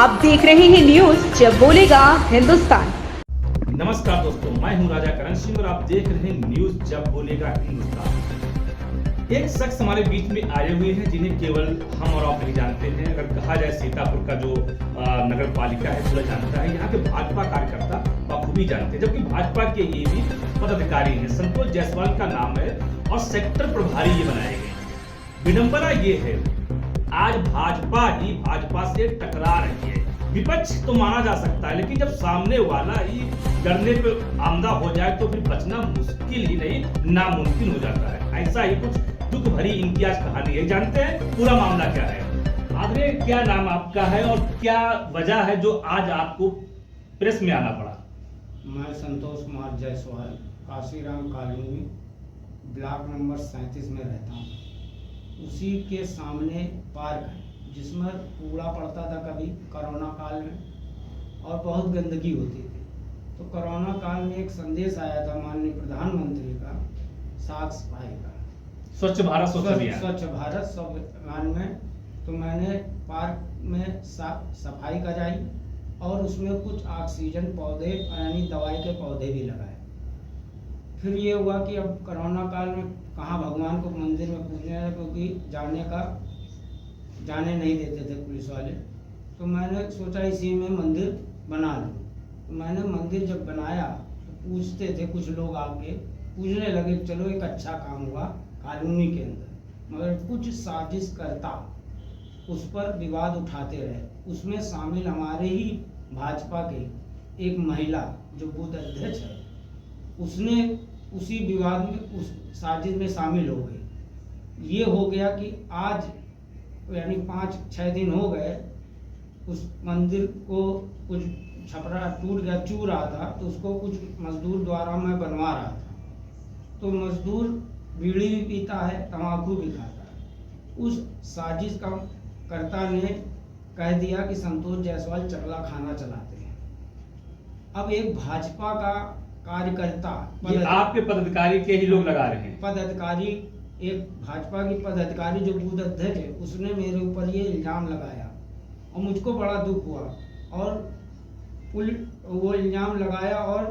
आप देख रहे हैं न्यूज जब बोलेगा हिंदुस्तान। नमस्कार दोस्तों, मैं हूं राजा करण सिंह और आप देख रहे हैं न्यूज जब बोलेगा हिंदुस्तान। एक शख्स हमारे बीच में आए हुए हैं जिन्हें केवल हम और आप नहीं जानते हैं। अगर कहा जाए सीतापुर का जो नगर पालिका है पूरा जानता है, यहाँ के भाजपा कार्यकर्ता बखूबी जानते हैं, जबकि भाजपा के ये भी पदाधिकारी हैं। संतोष जायसवाल का नाम है और सेक्टर प्रभारी ये बनाए गए। विडंबना ये है, आज भाजपा ही भाजपा से टकरा रही है। विपक्ष तो माना जा सकता है, लेकिन जब सामने वाला ही डरने पे आमदा हो जाए तो फिर बचना मुश्किल ही नहीं नामुमकिन हो जाता है। ऐसा ही कुछ दुख भरी इनकी आज कहानी है। जानते हैं पूरा मामला क्या है। आदरणीय, क्या नाम आपका है और क्या वजह है जो आज आपको प्रेस में आना पड़ा? मैं Santosh Kumar Jaiswal Kashiram colony block number 37 में रहता हूँ। उसी के सामने पार्क है जिसमें कूड़ा पड़ता था कभी कोरोना काल में और बहुत गंदगी होती थी। तो कोरोना काल में एक संदेश आया था माननीय प्रधानमंत्री का साफ सफाई का, स्वच्छ भारत स्वच्छ भारत अभियान में। तो मैंने पार्क में सफाई कराई और उसमें कुछ ऑक्सीजन पौधे यानी दवाई के पौधे भी लगाए। फिर ये हुआ कि अब कोरोना काल में कहाँ भगवान को मंदिर में पूजने, क्योंकि जाने नहीं देते थे पुलिस वाले। तो मैंने सोचा इसी में मंदिर बना लूँ। तो मैंने मंदिर जब बनाया तो पूछते थे कुछ लोग आके पूछने लगे, चलो एक अच्छा काम हुआ कॉलोनी के अंदर, मगर कुछ साजिश करता उस पर विवाद उठाते रहे। उसमें शामिल हमारे ही भाजपा के एक महिला जो बूथ अध्यक्ष है, उसने उसी विवाद में उस साजिश में शामिल हो गई। ये हो गया कि आज यानी 5-6 दिन हो गए उस मंदिर को कुछ छपरा टूट गया, चू रहा था, तो उसको कुछ मजदूर द्वारा मैं बनवा रहा था। तो मजदूर बीड़ी भी पीता है, तंबाकू भी खाता है। उस साजिश का कर्ता ने कह दिया कि संतोष जायसवाल चकला खाना चलाते हैं। अब एक भाजपा का कार्यकर्ता, ये आपके पदाधिकारी के ही लोग लगा रहे हैं। पदाधिकारी, एक भाजपा की पदाधिकारी जो बूथ अध्यक्ष है, उसने मेरे ऊपर ये इल्जाम लगाया और मुझको बड़ा दुख हुआ। और वो इल्जाम लगाया और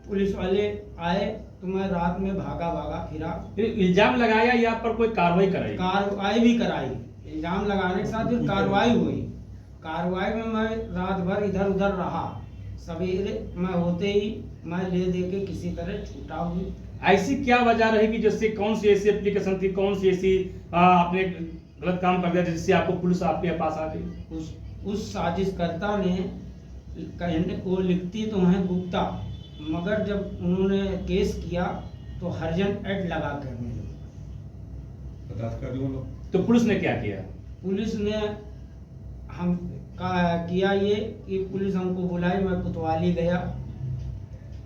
पुलिस वाले आए तो मैं रात में भागा फिरा। इल्जाम लगाया या पर कोई कार्रवाई कराई? कार्रवाई भी कराई। इल्जाम लगाने के साथ फिर कार्रवाई हुई। कार्रवाई में मैं रात भर इधर उधर रहा। सवेरे मैं होते ही मैं ले दे के किसी तरह छूटा हुई। ऐसी क्या वजह रही कि जैसे कौन सी ऐसी एप्लीकेशन थी, कौन सी ऐसी आपने गलत काम कर दिया जिससे आपको पुलिस आपके पास आ गई? उस साजिशकर्ता ने कहने को लिखती तो हैं गुप्ता, मगर जब उन्होंने केस किया तो हरिजन एक्ट लगा कर मेरे। तो पुलिस ने क्या किया? पुलिस ने हम किया ये कि पुलिस हमको बुलाई। मैं कोतवाली गया।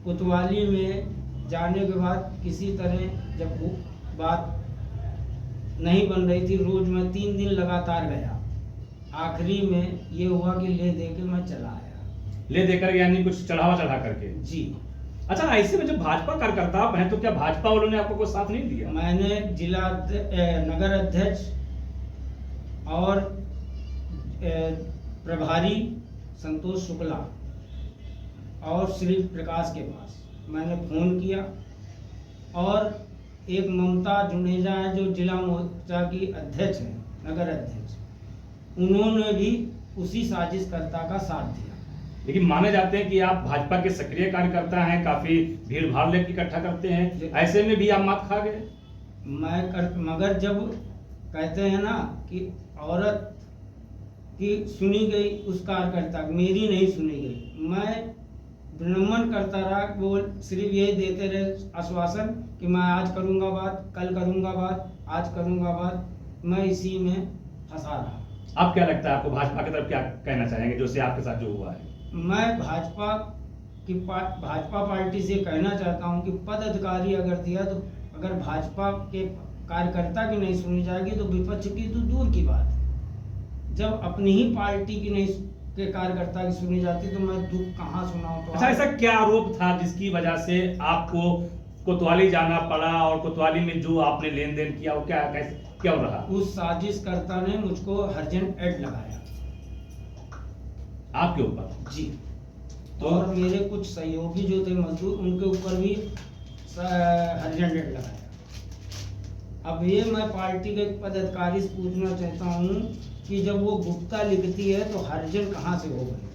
कोतवाली में जाने के बाद किसी तरह जब वो बात नहीं बन रही थी, रोज मैं 3 दिन लगातार गया। आखिरी में ये हुआ कि ले दे के मैं चला आया। ले देकर यानी कुछ चढ़ावा चढ़ा करके? जी। अच्छा, ऐसे में जब भाजपा कार्यकर्ता आप हैं तो क्या भाजपा वालों ने आपको कोई साथ नहीं दिया? मैंने जिला नगर अध्यक्ष और प्रभारी संतोष शुक्ला और श्री प्रकाश के पास मैंने फोन किया। और एक ममता जुनेजा है जो जिला मोर्चा की अध्यक्ष है, नगर अध्यक्ष, उन्होंने भी उसी साजिशकर्ता का साथ दिया। लेकिन माने जाते हैं कि आप भाजपा के सक्रिय कार्यकर्ता हैं, काफी भीड़ भाड़ लेकर इकट्ठा करते हैं, ऐसे में भी आप मात खा गए? मगर जब कहते हैं ना कि औरत की सुनी गई उस कार्यकर्ता, मेरी नहीं सुनी गई। मैं विनम्र करता रहा। वो सिर्फ ये देते रहे आश्वासन कि मैं आज करूंगा बात, कल करूंगा बात, आज करूंगा बात। मैं इसी में फंसा रहा। आप क्या लगता है, आपको भाजपा की तरफ क्या कहना चाहेंगे जो से आपके साथ जो हुआ है? मैं भाजपा पार्टी से कहना चाहता हूं कि पदाधिकारी अगर दिया तो अगर भाजपा के कार्यकर्ता की नहीं सुनी जाएगी तो विपक्ष की तो दूर की बात है। जब अपनी ही पार्टी की नहीं के कार्यकर्ता की सुनी जाती तो मैं दुख कहाँ सुनाऊं? तो अच्छा, ऐसा क्या आरोप था जिसकी वजह से आपको कोतवाली जाना पड़ा और कोतवाली में जो आपने लेन देन किया वो क्या रहा? उस साजिशकर्ता ने मुझको हरिजन एक्ट लगाया। आपके ऊपर जी। तो और मेरे कुछ सहयोगी जो थे मजदूर, उनके ऊपर भी हरिजन रेड लगाया। अब ये मैं पार्टी के पदाधिकारी से पूछना चाहता हूँ कि जब वो गुप्ता लिखती है तो हरिजन कहाँ से हो गए?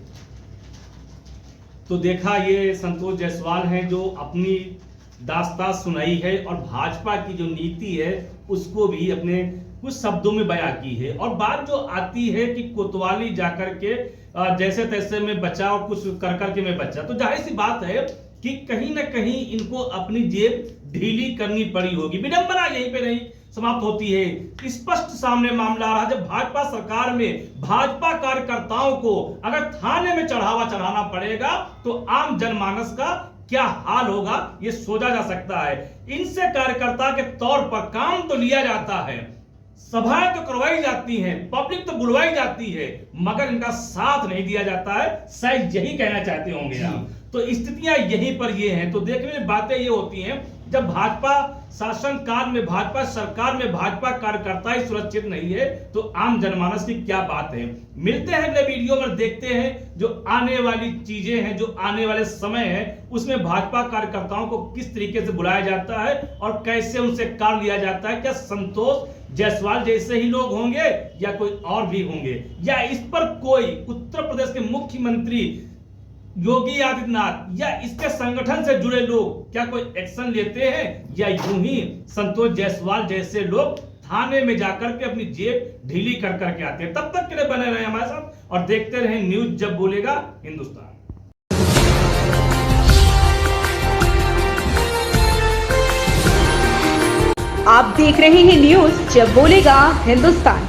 तो देखा, ये संतोष जायसवाल हैं जो अपनी दास्तान सुनाई है और भाजपा की जो नीति है उसको भी अपने कुछ शब्दों में बयां की है। और बात जो आती है कि कोतवाली जाकर के जैसे तैसे में बचा और कुछ कर करके में बचा, तो जाहिर सी बात है कि कहीं ना कहीं इनको अपनी जेब ढीली करनी पड़ी होगी। विडंबना यहीं पे नहीं समाप्त होती है, स्पष्ट सामने मामला आ रहा है। जब भाजपा सरकार में भाजपा कार्यकर्ताओं को अगर थाने में चढ़ावा चढ़ाना पड़ेगा तो आम जनमानस का क्या हाल होगा ये सोचा जा सकता है। इनसे कार्यकर्ता के तौर पर काम तो लिया जाता है, सभाएं तो करवाई जाती हैं, पब्लिक तो बुलवाई जाती है, मगर इनका साथ नहीं दिया जाता है। शायद यही कहना चाहते होंगे आप। तो स्थितियां यहीं पर ये हैं। तो देखने में बातें ये होती हैं, जब भाजपा शासन काल में, भाजपा सरकार में भाजपा कार्यकर्ता ही सुरक्षित नहीं है तो आम जनमानस की क्या बात है। मिलते हैं अगले वीडियो में, देखते हैं जो आने वाली चीजें हैं, जो आने वाले समय है उसमें भाजपा कार्यकर्ताओं को किस तरीके से बुलाया जाता है और कैसे उनसे काम लिया जाता है। क्या संतोष जायसवाल जैसे ही लोग होंगे या कोई और भी होंगे, या इस पर कोई उत्तर प्रदेश के मुख्यमंत्री योगी आदित्यनाथ या इसके संगठन से जुड़े लोग क्या कोई एक्शन लेते हैं, या यूं ही संतोष जायसवाल जैसे लोग थाने में जाकर के अपनी जेब ढीली कर करके आते हैं। तब तक के लिए बने रहे हमारे साथ और देखते रहें न्यूज जब बोलेगा हिंदुस्तान। आप देख रहे हैं न्यूज जब बोलेगा हिंदुस्तान।